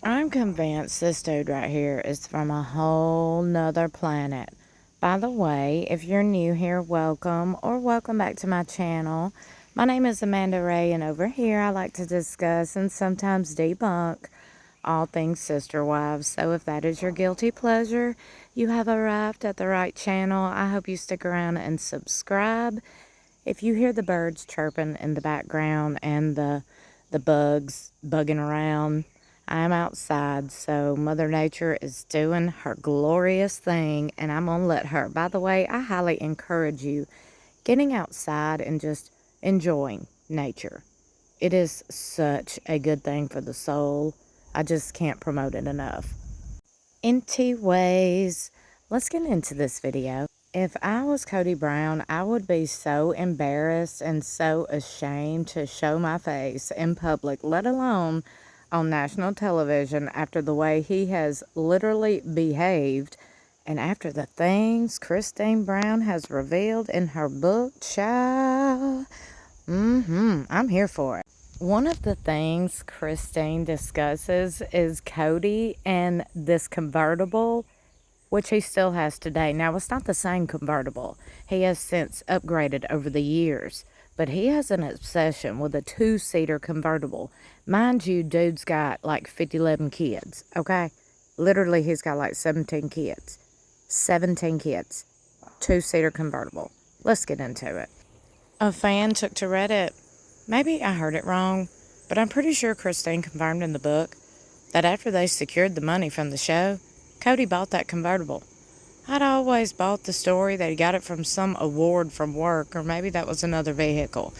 I'm convinced this dude right here is from a whole nother planet. By the way, if you're new here, welcome or welcome back to my channel. My name is Amanda Ray, and over here I like to discuss and sometimes debunk all things sister wives. So if that is your guilty pleasure, you have arrived at the right channel. I hope you stick around and subscribe. If you hear the birds chirping in the background and the bugs bugging around, I'm outside, so Mother Nature is doing her glorious thing, and I'm going to let her. By the way, I highly encourage you getting outside and just enjoying nature. It is such a good thing for the soul. I just can't promote it enough. Anyways, let's get into this video. If I was Kody Brown, I would be so embarrassed and so ashamed to show my face in public, let alone on national television, after the way he has literally behaved and after the things Christine Brown has revealed in her book. Child, I'm here for it. One of the things Christine discusses is Kody and this convertible, which he still has today. Now, it's not the same convertible. He has since upgraded over the years, but he has an obsession with a two-seater convertible. Mind you, dude's got like 11 kids, okay? Literally, he's got like 17 kids. 17 kids. Two-seater convertible. Let's get into it. A fan took to Reddit. Maybe I heard it wrong, but I'm pretty sure Christine confirmed in the book that after they secured the money from the show, Kody bought that convertible. I'd always bought the story that he got it from some award from work, or maybe that was another vehicle.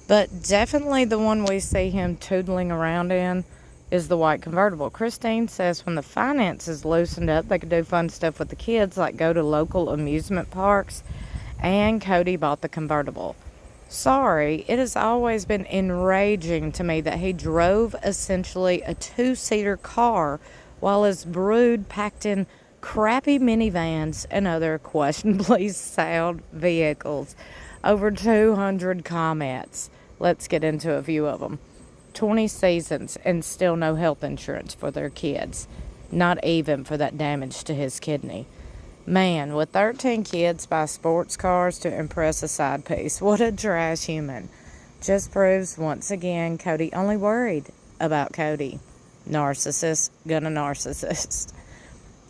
But definitely the one we see him tootling around in is the white convertible. Christine says when the finances loosened up, they could do fun stuff with the kids, like go to local amusement parks, and Kody bought the convertible. Sorry, it has always been enraging to me that he drove essentially a two-seater car while his brood packed in crappy minivans and other questionably sound vehicles. Over 200 comments. Let's get into a few of them. 20 seasons and still no health insurance for their kids. Not even for that damage to his kidney. Man, with 13 kids, buy sports cars to impress a side piece. What a trash human. Just proves once again Kody only worried about Kody. Narcissist, gonna narcissist.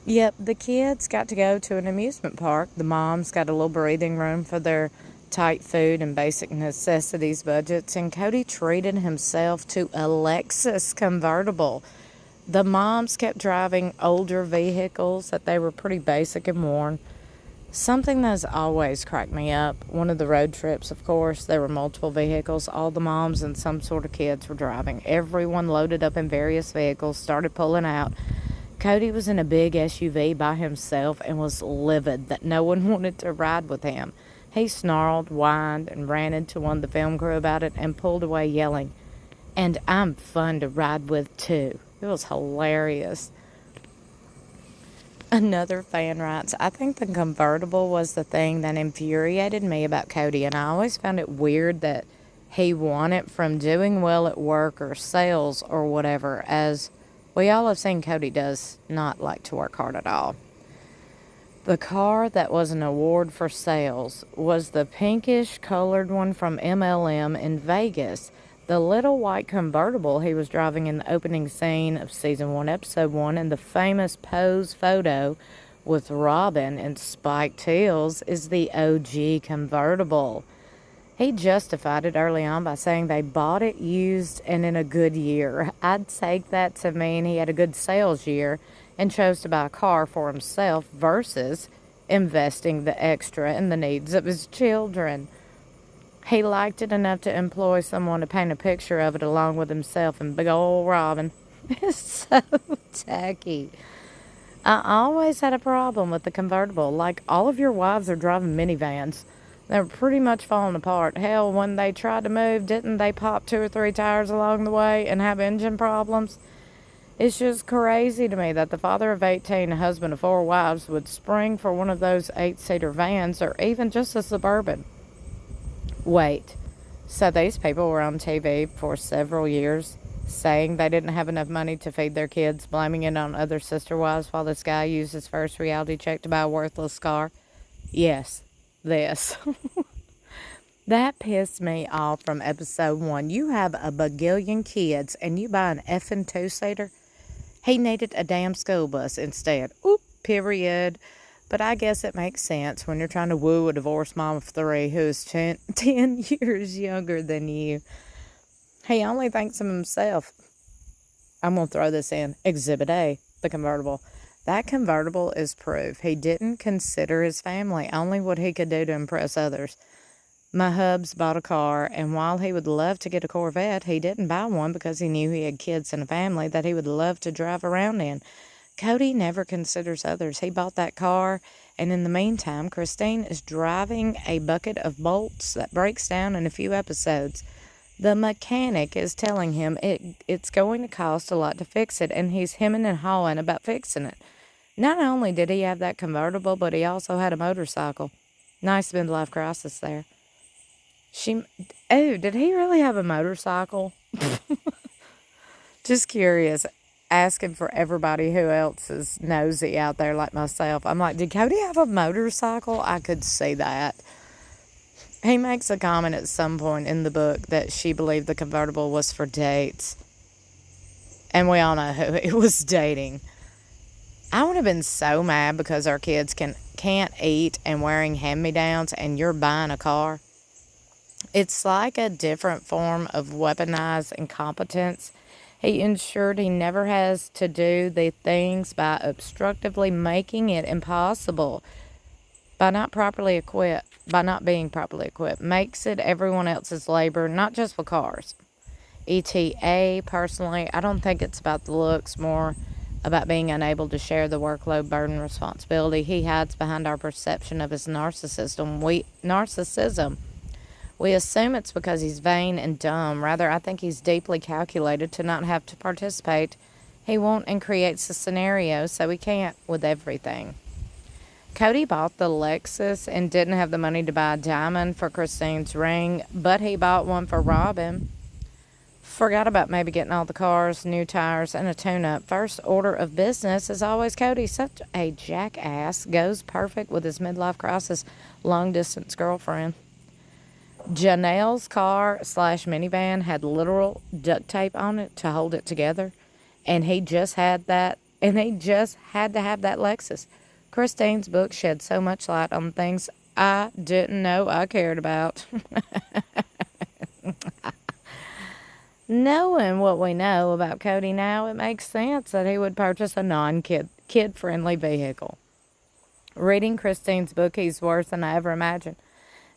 Yep, the kids got to go to an amusement park. The moms got a little breathing room for their tight food and basic necessities budgets, and Kody treated himself to a Lexus convertible. The moms kept driving older vehicles that they were pretty basic and worn. Something that's always cracked me up, one of the road trips, of course, there were multiple vehicles. All the moms and some sort of kids were driving. Everyone loaded up in various vehicles, started pulling out. Kody was in a big SUV by himself and was livid that no one wanted to ride with him. He snarled, whined, and ran into one of the film crew about it and pulled away yelling, "And I'm fun to ride with too." It was hilarious. Another fan writes, I think the convertible was the thing that infuriated me about Kody, and I always found it weird that he won it from doing well at work or sales or whatever, as we all have seen Kody does not like to work hard at all. The car that was an award for sales was the pinkish colored one from MLM in Vegas. The little white convertible he was driving in the opening scene of Season 1, Episode 1, and the famous pose photo with Robin and spiked heels is the OG convertible. He justified it early on by saying they bought it used and in a good year. I'd take that to mean he had a good sales year and chose to buy a car for himself versus investing the extra in the needs of his children. He liked it enough to employ someone to paint a picture of it along with himself and big old Robin. It's so tacky. I always had a problem with the convertible. Like, all of your wives are driving minivans. They're pretty much falling apart. Hell, when they tried to move, didn't they pop 2 or 3 tires along the way and have engine problems? It's just crazy to me that the father of 18, a husband of 4 wives, would spring for one of those 8-seater vans or even just a Suburban. Wait, so these people were on TV for several years saying they didn't have enough money to feed their kids, blaming it on other sister wives while this guy used his first reality check to buy a worthless car. Yes, this. That pissed me off from episode 1. You have a bagillion kids and you buy an effing two-seater? He needed a damn school bus instead. Oop, period. But I guess it makes sense when you're trying to woo a divorced mom of 3 who is 10 years younger than you. He only thinks of himself. I'm going to throw this in. Exhibit A, the convertible. That convertible is proof he didn't consider his family, only what he could do to impress others. My hubs bought a car, and while he would love to get a Corvette, he didn't buy one because he knew he had kids and a family that he would love to drive around in. Kody never considers others. He bought that car, and in the meantime, Christine is driving a bucket of bolts that breaks down in a few episodes. The mechanic is telling him it's going to cost a lot to fix it, and he's hemming and hawing about fixing it. Not only did he have that convertible, but he also had a motorcycle. Nice midlife crisis there. Did he really have a motorcycle? Just curious. Asking for everybody who else is nosy out there like myself. I'm like, did Kody have a motorcycle? I could see that. He makes a comment at some point in the book that she believed the convertible was for dates. And we all know who he was dating. I would have been so mad because our kids can't eat and wearing hand-me-downs and you're buying a car. It's like a different form of weaponized incompetence. He ensured he never has to do the things by obstructively making it impossible. By not being properly equipped, makes it everyone else's labor, not just for cars. ETA, personally, I don't think it's about the looks, more about being unable to share the workload, burden, responsibility. He hides behind our perception of his narcissism. We assume it's because he's vain and dumb. Rather, I think he's deeply calculated to not have to participate. He won't and creates a scenario, so he can't with everything. Kody bought the Lexus and didn't have the money to buy a diamond for Christine's ring, but he bought one for Robin. Forgot about maybe getting all the cars, new tires, and a tune-up. First order of business is always Kody. Such a jackass. Goes perfect with his midlife crisis long-distance girlfriend. Janelle's car / minivan had literal duct tape on it to hold it together. And he just had that. And he just had to have that Lexus. Christine's book shed so much light on things I didn't know I cared about. Knowing what we know about Kody now, it makes sense that he would purchase a kid-friendly vehicle. Reading Christine's book, he's worse than I ever imagined.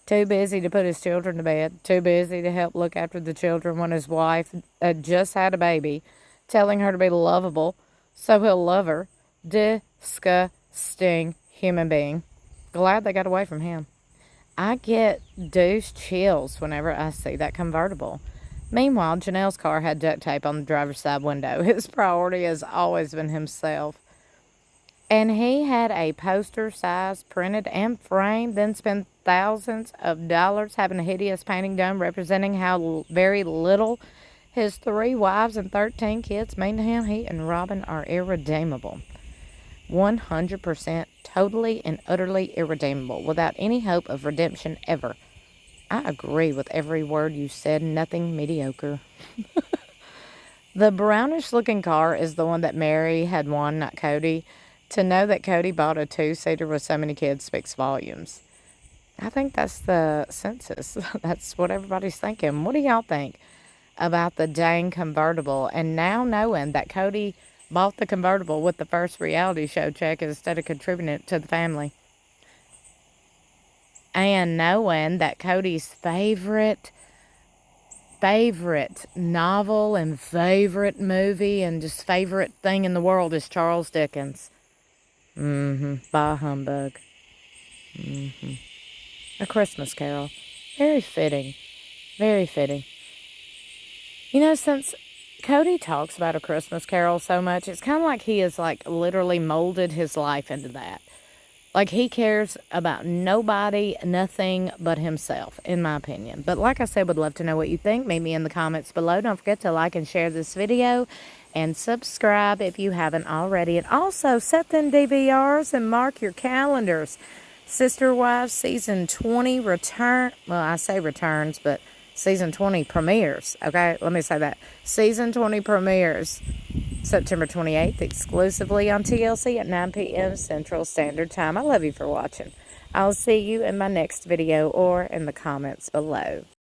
Too busy to put his children to bed. Too busy to help look after the children when his wife just had a baby, telling her to be lovable so he'll love her. Disgusting human being. Glad they got away from him. I get douche chills whenever I see that convertible. Meanwhile, Janelle's car had duct tape on the driver's side window. His priority has always been himself. And he had a poster size printed and framed, then spent thousands of dollars having a hideous painting done representing how very little his 3 wives and 13 kids mean to him. He and Robin are irredeemable. 100% totally and utterly irredeemable, without any hope of redemption ever. I agree with every word you said. Nothing mediocre. The brownish-looking car is the one that Mary had won, not Kody. To know that Kody bought a 2-seater with so many kids speaks volumes. I think that's the census. That's what everybody's thinking. What do y'all think about the dang convertible? And now knowing that Kody bought the convertible with the first reality show check instead of contributing it to the family. And knowing that Kody's favorite novel and favorite movie and just favorite thing in the world is Charles Dickens. Bah humbug. A Christmas Carol. Very fitting. Very fitting. You know, since Kody talks about A Christmas Carol so much, it's kind of like he has, like, literally molded his life into that. Like, he cares about nobody, nothing but himself, in my opinion. But like I said, would love to know what you think. Meet me in the comments below. Don't forget to like and share this video. And subscribe if you haven't already. And also, set them DVRs and mark your calendars. Sister Wives Season 20 return. Well, I say returns, but Season 20 premieres. Okay, let me say that. Season 20 premieres September 28th, exclusively on TLC at 9 p.m. Central Standard Time. I love you for watching. I'll see you in my next video or in the comments below.